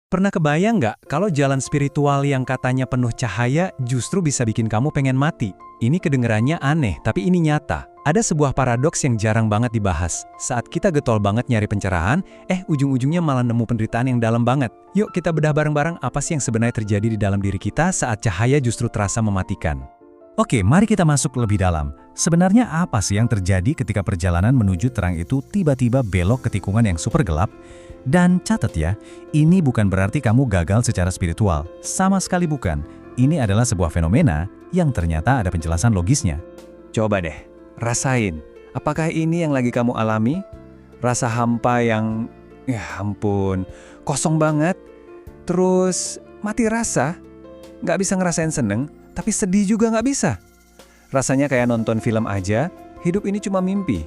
Pernah kebayang nggak kalau jalan spiritual yang katanya penuh cahaya justru bisa bikin kamu pengen mati? Ini kedengerannya aneh, tapi ini nyata. Ada sebuah paradoks yang jarang banget dibahas. Saat kita getol banget nyari pencerahan, ujung-ujungnya malah nemu penderitaan yang dalam banget. Yuk kita bedah bareng-bareng apa sih yang sebenarnya terjadi di dalam diri kita saat cahaya justru terasa mematikan. Oke, mari kita masuk lebih dalam. Sebenarnya apa sih yang terjadi ketika perjalanan menuju terang itu tiba-tiba belok ke tikungan yang super gelap? Dan catat ya, ini bukan berarti kamu gagal secara spiritual. Sama sekali bukan. Ini adalah sebuah fenomena yang ternyata ada penjelasan logisnya. Coba deh, rasain. Apakah ini yang lagi kamu alami? Rasa hampa yang, ya ampun, kosong banget. Terus mati rasa, nggak bisa ngerasain seneng, tapi sedih juga nggak bisa. Rasanya kayak nonton film aja, hidup ini cuma mimpi.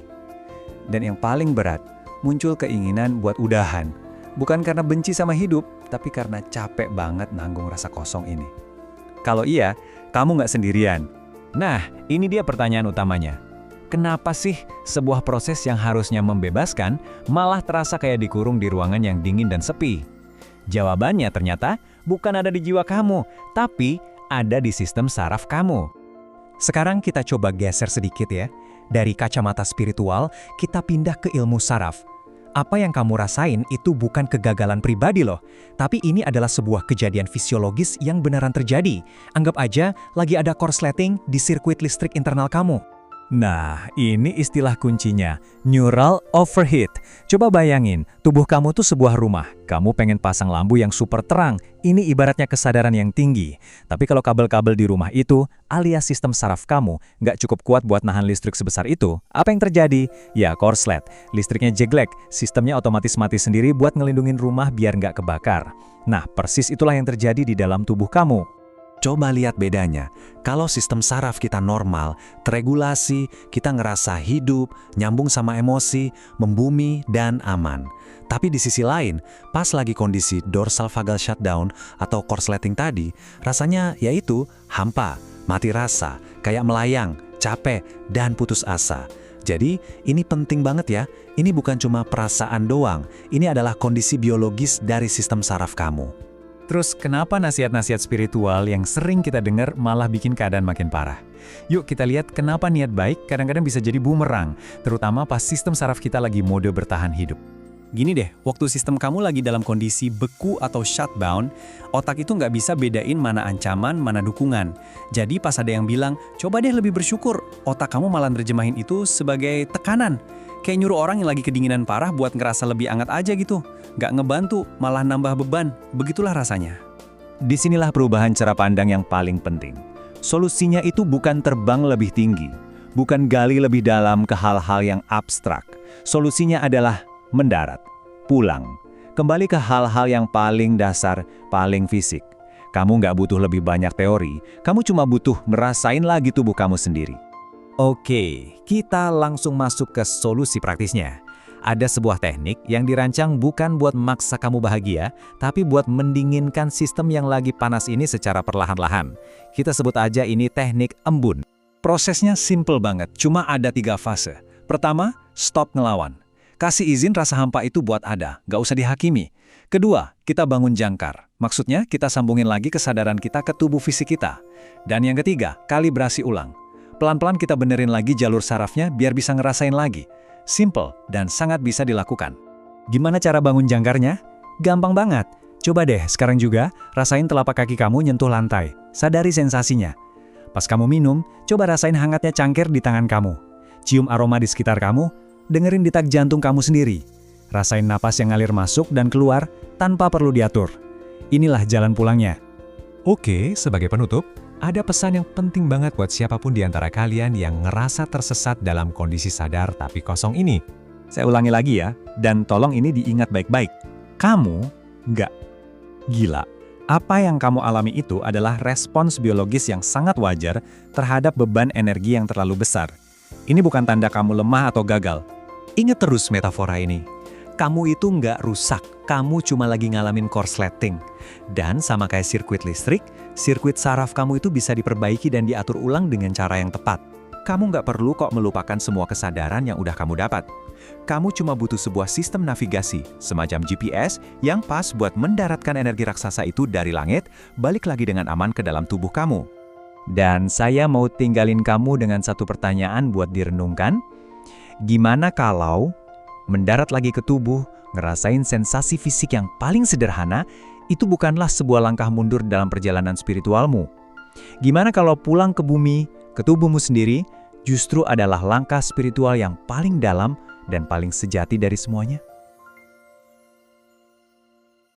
Dan yang paling berat, muncul keinginan buat udahan. Bukan karena benci sama hidup, tapi karena capek banget nanggung rasa kosong ini. Kalau iya, kamu nggak sendirian. Nah, ini dia pertanyaan utamanya. Kenapa sih sebuah proses yang harusnya membebaskan malah terasa kayak dikurung di ruangan yang dingin dan sepi? Jawabannya ternyata bukan ada di jiwa kamu, tapi ada di sistem saraf kamu. Sekarang kita coba geser sedikit ya. Dari kacamata spiritual, kita pindah ke ilmu saraf. Apa yang kamu rasain itu bukan kegagalan pribadi loh, tapi ini adalah sebuah kejadian fisiologis yang beneran terjadi. Anggap aja lagi ada korsleting di sirkuit listrik internal kamu. Nah, ini istilah kuncinya, neural overheat. Coba bayangin, tubuh kamu tuh sebuah rumah. Kamu pengen pasang lampu yang super terang, ini ibaratnya kesadaran yang tinggi. Tapi kalau kabel-kabel di rumah itu, alias sistem saraf kamu, nggak cukup kuat buat nahan listrik sebesar itu, apa yang terjadi? Ya, korslet. Listriknya jeglek, sistemnya otomatis mati sendiri buat ngelindungin rumah biar nggak kebakar. Nah, persis itulah yang terjadi di dalam tubuh kamu. Coba lihat bedanya. Kalau sistem saraf kita normal, teregulasi, kita ngerasa hidup, nyambung sama emosi, membumi, dan aman. Tapi di sisi lain, pas lagi kondisi dorsal vagal shutdown atau korsleting tadi, rasanya yaitu hampa, mati rasa, kayak melayang, capek, dan putus asa. Jadi, ini penting banget ya. Ini bukan cuma perasaan doang, ini adalah kondisi biologis dari sistem saraf kamu. Terus kenapa nasihat-nasihat spiritual yang sering kita dengar malah bikin keadaan makin parah? Yuk kita lihat kenapa niat baik kadang-kadang bisa jadi bumerang, terutama pas sistem saraf kita lagi mode bertahan hidup. Gini deh, waktu sistem kamu lagi dalam kondisi beku atau shutdown, otak itu nggak bisa bedain mana ancaman, mana dukungan. Jadi pas ada yang bilang, coba deh lebih bersyukur, otak kamu malah nerjemahin itu sebagai tekanan. Kayak nyuruh orang yang lagi kedinginan parah buat ngerasa lebih anget aja gitu. Nggak ngebantu, malah nambah beban. Begitulah rasanya. Disinilah perubahan cara pandang yang paling penting. Solusinya itu bukan terbang lebih tinggi. Bukan gali lebih dalam ke hal-hal yang abstrak. Solusinya adalah mendarat, pulang. Kembali ke hal-hal yang paling dasar, paling fisik. Kamu nggak butuh lebih banyak teori. Kamu cuma butuh merasain lagi tubuh kamu sendiri. Oke, kita langsung masuk ke solusi praktisnya. Ada sebuah teknik yang dirancang bukan buat memaksa kamu bahagia, tapi buat mendinginkan sistem yang lagi panas ini secara perlahan-lahan. Kita sebut aja ini teknik embun. Prosesnya simple banget, cuma ada 3 fase. Pertama, stop ngelawan. Kasih izin rasa hampa itu buat ada, nggak usah dihakimi. Kedua, kita bangun jangkar. Maksudnya, kita sambungin lagi kesadaran kita ke tubuh fisik kita. Dan yang ketiga, kalibrasi ulang. Pelan-pelan kita benerin lagi jalur sarafnya biar bisa ngerasain lagi. Simple dan sangat bisa dilakukan. Gimana cara bangun jangkarnya? Gampang banget. Coba deh sekarang juga rasain telapak kaki kamu nyentuh lantai. Sadari sensasinya. Pas kamu minum, coba rasain hangatnya cangkir di tangan kamu. Cium aroma di sekitar kamu, dengerin detak jantung kamu sendiri. Rasain napas yang ngalir masuk dan keluar tanpa perlu diatur. Inilah jalan pulangnya. Oke, sebagai penutup, ada pesan yang penting banget buat siapapun di antara kalian yang ngerasa tersesat dalam kondisi sadar tapi kosong ini. Saya ulangi lagi ya, dan tolong ini diingat baik-baik. Kamu nggak gila. Apa yang kamu alami itu adalah respons biologis yang sangat wajar terhadap beban energi yang terlalu besar. Ini bukan tanda kamu lemah atau gagal. Ingat terus metafora ini. Kamu itu nggak rusak, kamu cuma lagi ngalamin korsleting. Dan sama kayak sirkuit listrik, sirkuit saraf kamu itu bisa diperbaiki dan diatur ulang dengan cara yang tepat. Kamu nggak perlu kok melupakan semua kesadaran yang udah kamu dapat. Kamu cuma butuh sebuah sistem navigasi, semacam GPS, yang pas buat mendaratkan energi raksasa itu dari langit, balik lagi dengan aman ke dalam tubuh kamu. Dan saya mau tinggalin kamu dengan satu pertanyaan buat direnungkan. Gimana kalau mendarat lagi ke tubuh, ngerasain sensasi fisik yang paling sederhana, itu bukanlah sebuah langkah mundur dalam perjalanan spiritualmu? Gimana kalau pulang ke bumi, ke tubuhmu sendiri, justru adalah langkah spiritual yang paling dalam dan paling sejati dari semuanya?